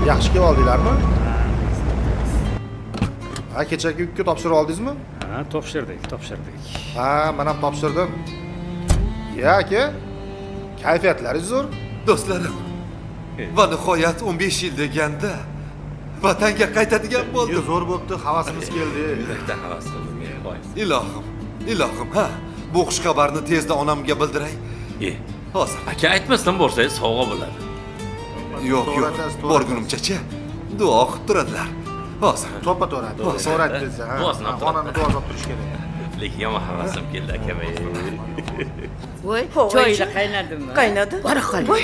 Yaxshi kelib oldinglarmi? Ha, kechagi yukni topshirib oldingizmi? Ha, topshirdik. Ha, men ham topshirdim. Ya aka, kayfiyatlaringiz zo'r. Do'stlarim, va nihoyat 15 yil deganda vatanga qaytadigan bo'ldim. Zo'r bo'pti, havasimiz keldi. Bitta havas qildim. Ilohim, ha. Bu xush xabarni tezda onamga bildiray. Hozir. Aka aytmasdan borsangiz sovg'a bo'ladi. Yo'q. Borgunimcha duo qilib turadilar. Hozir. To'ppa-to'g'ri. To'g'ri aytdingiz, ha. Onani duo qilib turish kerak. Lekin yomon havasim keldi aka. Voy, choylar qaynadimi? Qaynadi. Bora qol. Voy,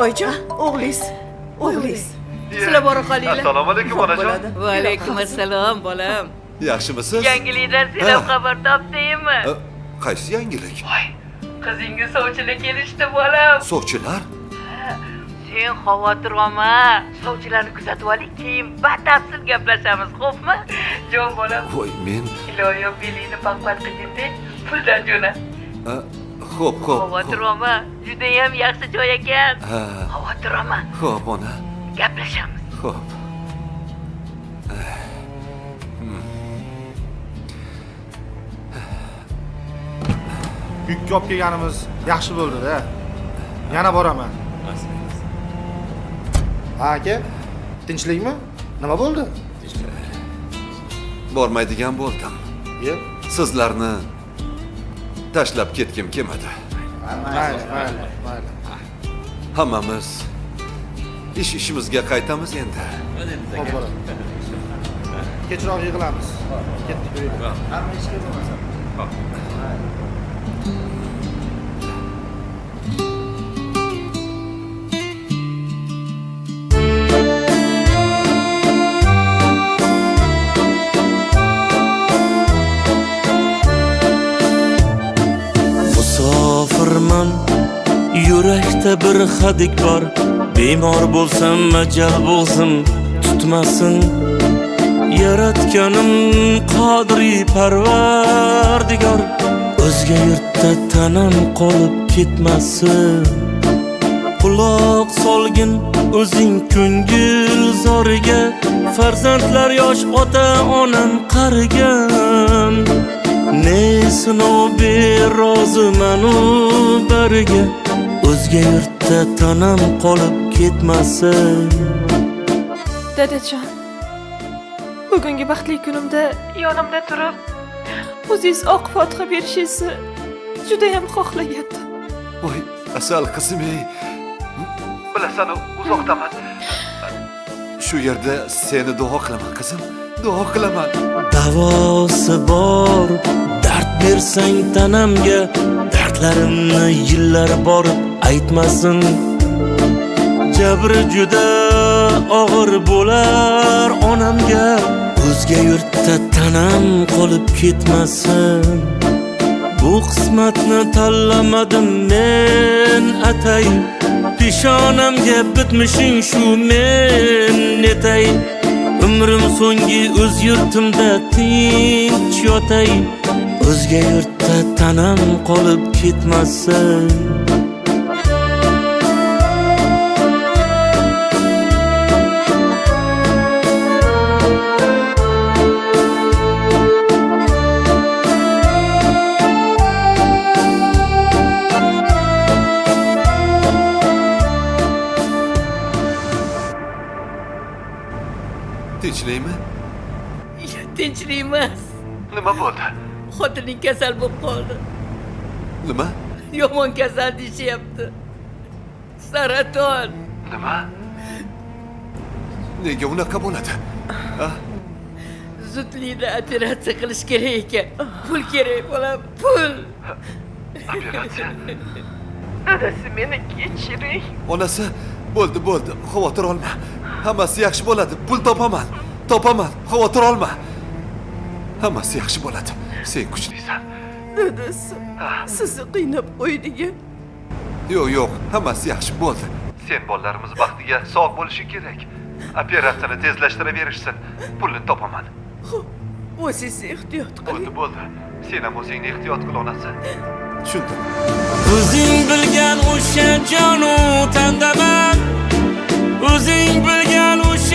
oyjon, o'g'lingiz. Sizlar bora qolinglar. Assalomu alaykum onajon. Va alaykum assalom bolam. Yaxshimisiz? Yangilikdan sizlar xabar topdingmi? Qaysi yangilik? Qizingiz sovchilar kelishdi bolam. Sovchilar? Sen xavotir olma. Sovchilarni kuzatib oling, keyin batafsil gaplashamiz, xo'pmi? Jon bolam. Voy, men Iloyo belingni paqpat qilganda puldan jo'na. xo'p. Xavotir olma. Juda ham yaxshi joy ekan. Xavotir olma. Xo'p, ona. Gaplashamiz. Xo'p. Yukni olib kelganimiz yaxshi bo'ldi-da. Yana boraman. Ha aka, tinchlikmi? Nima bo'ldi? Bormaydigan bo'ldim. Sizlarni tashlab ketgim kelmadi. Mayli. Hammamiz ishimizga qaytamiz endi. Xo'p, bolam. Kechroq yig'ilamiz. Ketdik. Hamma ishga bo'lmasa. Musofirman, yurakda bir hadik bor. Bemor bo'lsam, majal bo'lsin, tutmasin. Yaratganim qodiriy parvardigor. O'zga yurtda tanam qolib ketmasin. Quloq solgin o'zing ko'ngil zoriga. Farzandlar yosh, ota-onam qarigan. Ne sinov beroziman u bariga. O'zga yurtda tanam qolib ketmasin. Dadajon, bugungi baxtli kunimda yonimda turib, o'zingiz oq fotiha berishingizni juda ham xohlagandim. Voy, asal qizim-ey. Bilasan, uzoqdaman. Shu yerda seni duo qilaman qizim. Duo qilaman. Davosi bor, dard bersang tanamga, dardlarimni yillar borib aytmasin. Jabri juda og'ir bo'lar onamga. O'zga yurtda tanam qolib ketmasin. Bu qismatni tanlamadim men atayin. Peshonamga bitmishing shu men netay. Umrim so'nggi o'z yurtimda tinch yotay. O'zga yurtda tanam qolib ketmasin. Tinchlikmi? Tinchlik emas. Nima bo'ldi? Xotining kasal bo'lib qoldi. Nima? Yomon kasal deyapti. Saraton. Nima? Nega unaqa bo'ladi? Zudlikda operatsiya qilish kerak ekan. Pul kerak bolam, pul. Operatsiya? Dadasi meni kechiring. Onasi, bo'ldi, xavotir olma. Hammasi yaxshi bo'ladi. Pul topaman. Xavotir olma. Hammasi yaxshi bo'ladi. Sen kuchlisan. Dadasi, sizni qiynab qo'ydigan. Yo'q, hammasi yaxshi bo'ldi. Sen bolalarimiz baxtiga sog' bo'lishi kerak. Operatsiyani tezlashtiraverishsin. Pulni topaman. O'zingiz ehtiyot qiling. Bo'ldi. Sen ham o'zingni ehtiyot qil onasi. Tushundim. O'zing bilgan o'sha jonu tandaman. O'zing bilgan o'sha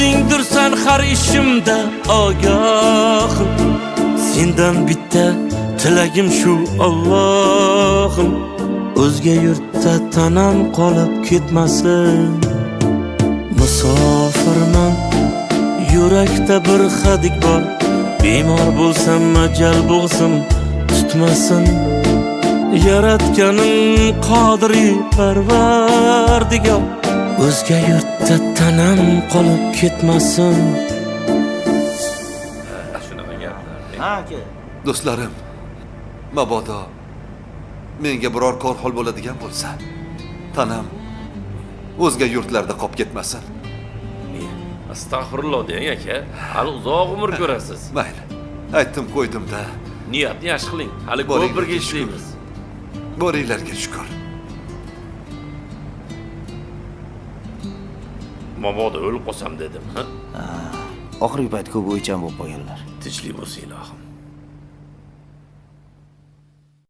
o'zingdirsan har ishimda ogohim. Sendan bitta tilagim shu Allohim, o'zga yurtda tanam qolib ketmasin. Musofirman, yurakda bir hadik bor, bemor bo'lsam ajal bo'lsin tutmasin. Yaratganing qodiri Parvardigor, o'zga yurtda tanam qolib ketmasin. Shunaqa gaplar. Ha aka. Do'stlarim, mabodo menga biror kor hol bo'ladigan bo'lsa, tanam o'zga yurtlarda qolib ketmasin. Astag'firulloh deng aka. Hali uzoq umr ko'rasiz. Mayli, aytdim qo'ydim-da. Niyatni yaxshi qiling. Hali ko'p Boringlar, birga ishlaymiz. Boringlarga shukr. Mabodo o'lib qolsam dedim, ha? Oxirgi payt ko'p o'ychan bo'lib qolganlar. Tinchlik bo'lsin ilohim.